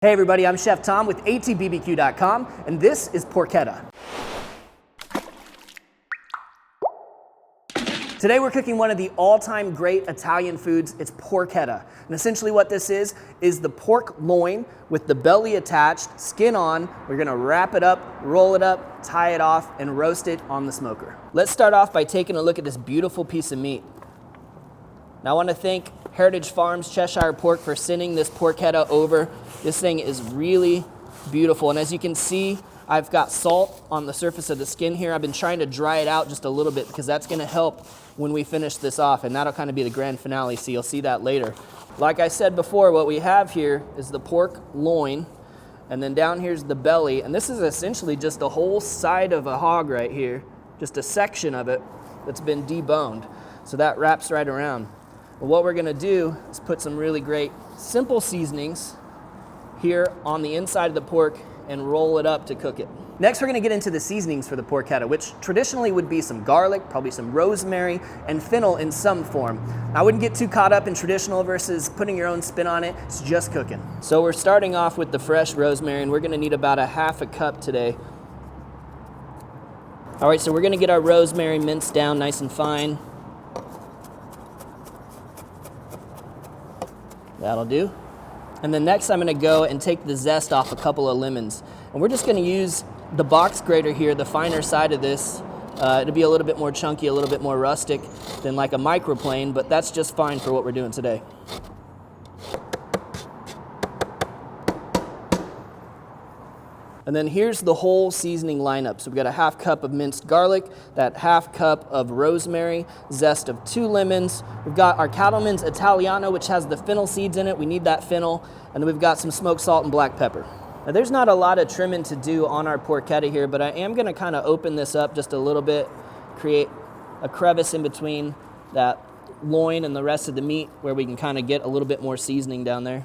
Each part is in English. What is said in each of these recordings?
Hey everybody, I'm Chef Tom with atbbq.com, and this is Porchetta. Today we're cooking one of the all-time great Italian foods. It's porchetta. And essentially what this is the pork loin with the belly attached, skin on. We're gonna wrap it up, roll it up, tie it off, and roast it on the smoker. Let's start off by taking a look at this beautiful piece of meat. Now I want to thank Heritage Farms Cheshire Pork for sending this porchetta over. This thing is really beautiful, and as you can see, I've got salt on the surface of the skin here. I've been trying to dry it out just a little bit because that's going to help when we finish this off, and that'll kind of be the grand finale, so you'll see that later. Like I said before, what we have here is the pork loin, and then down here's the belly, and this is essentially just a whole side of a hog right here, just a section of it that's been deboned, so that wraps right around. But what we're gonna do is put some really great simple seasonings here on the inside of the pork and roll it up to cook it. Next, we're gonna get into the seasonings for the porchetta, which traditionally would be some garlic, probably some rosemary, and fennel in some form. I wouldn't get too caught up in traditional versus putting your own spin on it. It's just cooking. So we're starting off with the fresh rosemary, and we're gonna need about a half a cup today. All right, so we're gonna get our rosemary minced down nice and fine. That'll do. And then next I'm gonna go and take the zest off a couple of lemons. And we're just gonna use the box grater here, the finer side of this. It'll be a little bit more chunky, a little bit more rustic than like a microplane, but that's just fine for what we're doing today. And then here's the whole seasoning lineup. So we've got a half cup of minced garlic, that half cup of rosemary, zest of 2 lemons. We've got our Cattleman's Italiano, which has the fennel seeds in it. We need that fennel. And then we've got some smoked salt and black pepper. Now there's not a lot of trimming to do on our porchetta here, but I am gonna kind of open this up just a little bit, create a crevice in between that loin and the rest of the meat where we can kind of get a little bit more seasoning down there.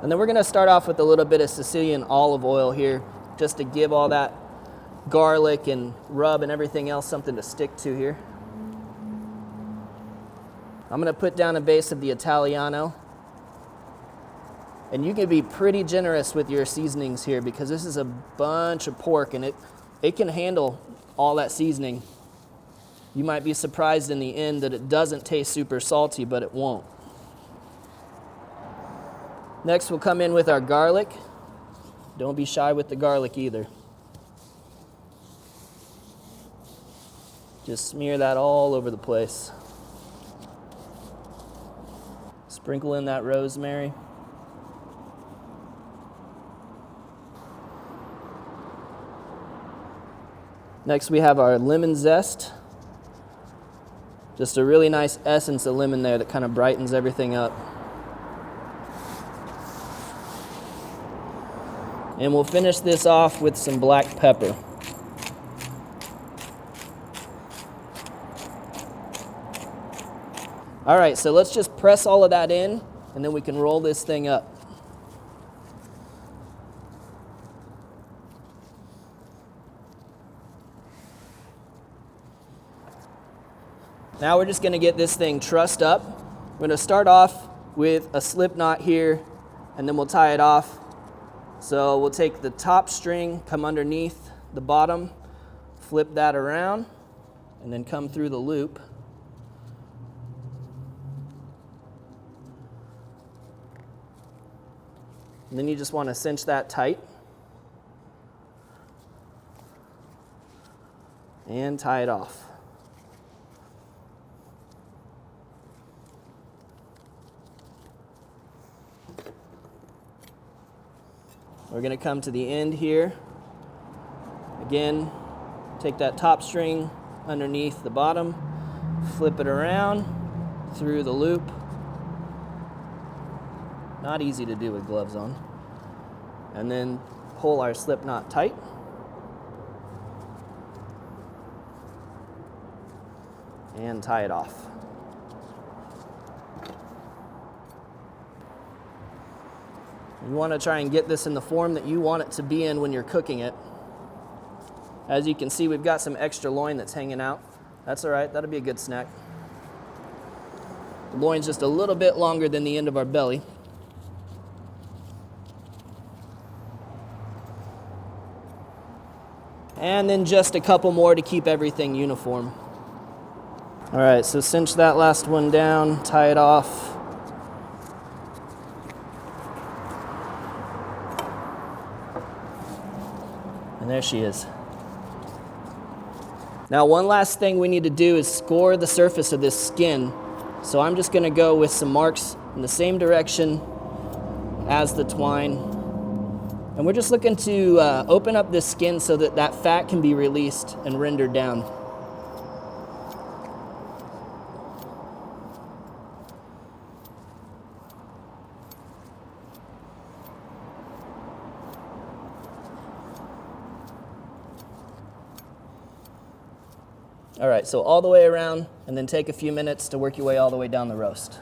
And then we're gonna start off with a little bit of Sicilian olive oil here, just to give all that garlic and rub and everything else something to stick to here. I'm gonna put down a base of the Italiano. And you can be pretty generous with your seasonings here because this is a bunch of pork and it can handle all that seasoning. You might be surprised in the end that it doesn't taste super salty, but it won't. Next, we'll come in with our garlic. Don't be shy with the garlic either. Just smear that all over the place. Sprinkle in that rosemary. Next, we have our lemon zest. Just a really nice essence of lemon there that kind of brightens everything up. And we'll finish this off with some black pepper. All right, so let's just press all of that in, and then we can roll this thing up. Now we're just gonna get this thing trussed up. We're gonna start off with a slip knot here, and then we'll tie it off. So we'll take the top string, come underneath the bottom, flip that around, and then come through the loop. And then you just want to cinch that tight. And tie it off. We're going to come to the end here. Again, take that top string underneath the bottom, flip it around through the loop. Not easy to do with gloves on. And then pull our slip knot tight. And tie it off. You want to try and get this in the form that you want it to be in when you're cooking it. As you can see, we've got some extra loin that's hanging out. That's all right, that'll be a good snack. The loin's just a little bit longer than the end of our belly. And then just a couple more to keep everything uniform. All right, so cinch that last one down, tie it off. And there she is. Now, one last thing we need to do is score the surface of this skin. So I'm just gonna go with some marks in the same direction as the twine. And we're just looking to open up this skin so that that fat can be released and rendered down. All right, so all the way around, and then take a few minutes to work your way all the way down the roast.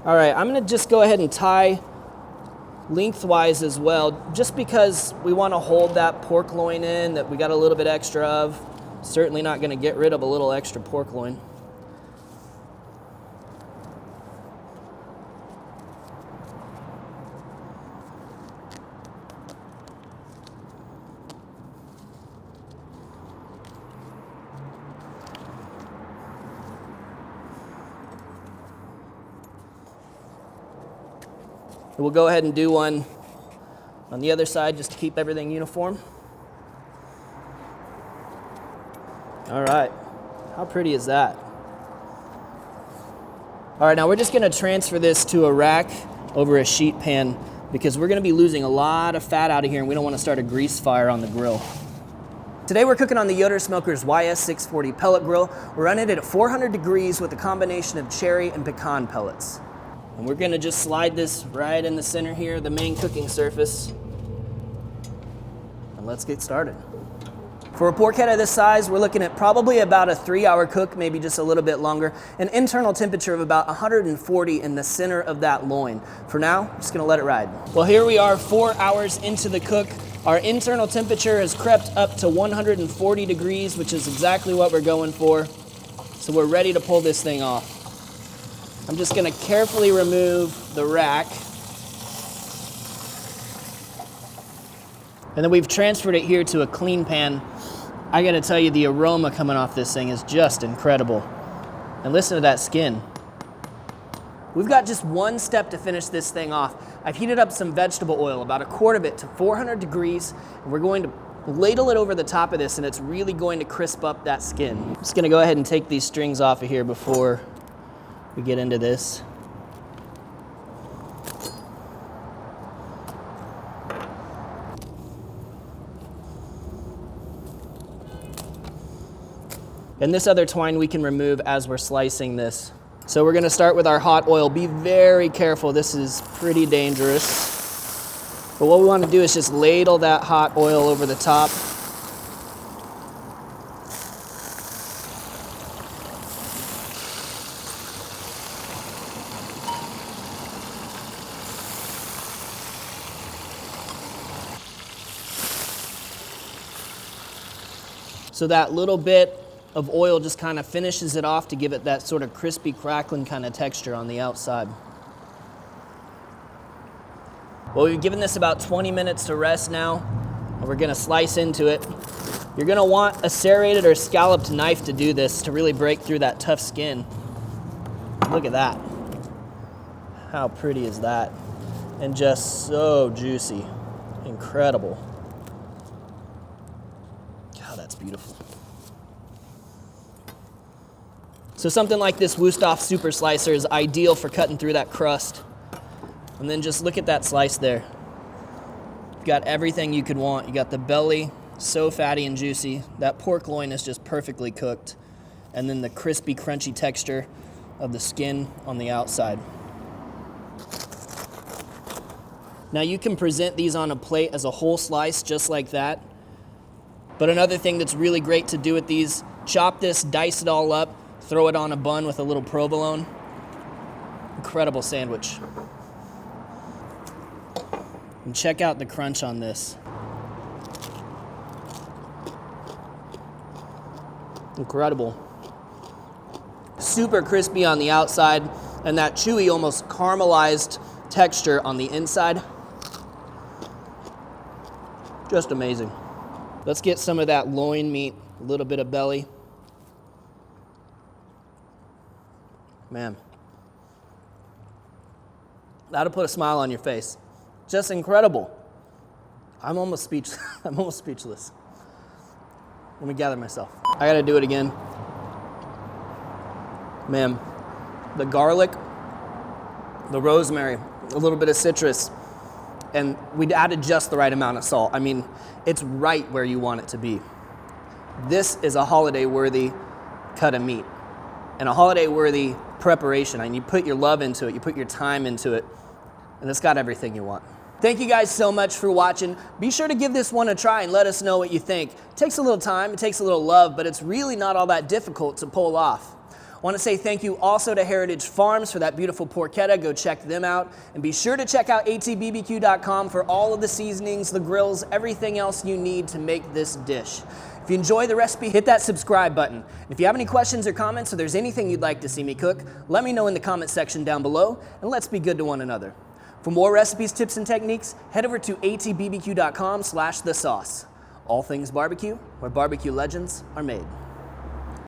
All right, I'm gonna just go ahead and tie lengthwise as well, just because we wanna hold that pork loin in that we got a little bit extra of. Certainly not gonna get rid of a little extra pork loin. We'll go ahead and do one on the other side just to keep everything uniform. All right, how pretty is that? All right, now we're just gonna transfer this to a rack over a sheet pan because we're gonna be losing a lot of fat out of here and we don't wanna start a grease fire on the grill. Today we're cooking on the Yoder Smokers YS640 Pellet Grill. We're running it at 400 degrees with a combination of cherry and pecan pellets. And we're gonna just slide this right in the center here, the main cooking surface. And let's get started. For a porchetta this size, we're looking at probably about a 3-hour cook, maybe just a little bit longer. An internal temperature of about 140 in the center of that loin. For now, I'm just gonna let it ride. Well, here we are 4 hours into the cook. Our internal temperature has crept up to 140 degrees, which is exactly what we're going for. So we're ready to pull this thing off. I'm just gonna carefully remove the rack. And then we've transferred it here to a clean pan. I gotta tell you, the aroma coming off this thing is just incredible. And listen to that skin. We've got just one step to finish this thing off. I've heated up some vegetable oil, about a quart of it, to 400 degrees, and we're going to ladle it over the top of this, and it's really going to crisp up that skin. I'm just gonna go ahead and take these strings off of here before we get into this. And this other twine we can remove as we're slicing this. So we're gonna start with our hot oil. Be very careful, this is pretty dangerous. But what we wanna do is just ladle that hot oil over the top. So that little bit of oil just kind of finishes it off to give it that sort of crispy, crackling kind of texture on the outside. Well, we've given this about 20 minutes to rest now, and we're gonna slice into it. You're gonna want a serrated or scalloped knife to do this, to really break through that tough skin. Look at that. How pretty is that? And just so juicy. Incredible. God, that's beautiful. So something like this Wusthof Super Slicer is ideal for cutting through that crust. And then just look at that slice there. You've got everything you could want. You got the belly, so fatty and juicy. That pork loin is just perfectly cooked. And then the crispy, crunchy texture of the skin on the outside. Now you can present these on a plate as a whole slice, just like that. But another thing that's really great to do with these, chop this, dice it all up, throw it on a bun with a little provolone. Incredible sandwich. And check out the crunch on this. Incredible. Super crispy on the outside, and that chewy, almost caramelized texture on the inside. Just amazing. Let's get some of that loin meat, a little bit of belly. Man, that'll put a smile on your face. Just incredible. I'm almost speechless. I'm almost speechless. Let me gather myself. I gotta do it again. Man, the garlic, the rosemary, a little bit of citrus, and we added just the right amount of salt. I mean, it's right where you want it to be. This is a holiday-worthy cut of meat and a holiday-worthy preparation. And you put your love into it, you put your time into it, and it's got everything you want. Thank you guys so much for watching. Be sure to give this one a try and let us know what you think. It takes a little time, it takes a little love, but it's really not all that difficult to pull off. I want to say thank you also to Heritage Farms for that beautiful porchetta. Go check them out. And be sure to check out atbbq.com for all of the seasonings, the grills, everything else you need to make this dish. If you enjoy the recipe, hit that subscribe button. If you have any questions or comments, or there's anything you'd like to see me cook, let me know in the comment section down below, and let's be good to one another. For more recipes, tips, and techniques, head over to atbbq.com/thesauce. All things barbecue, where barbecue legends are made.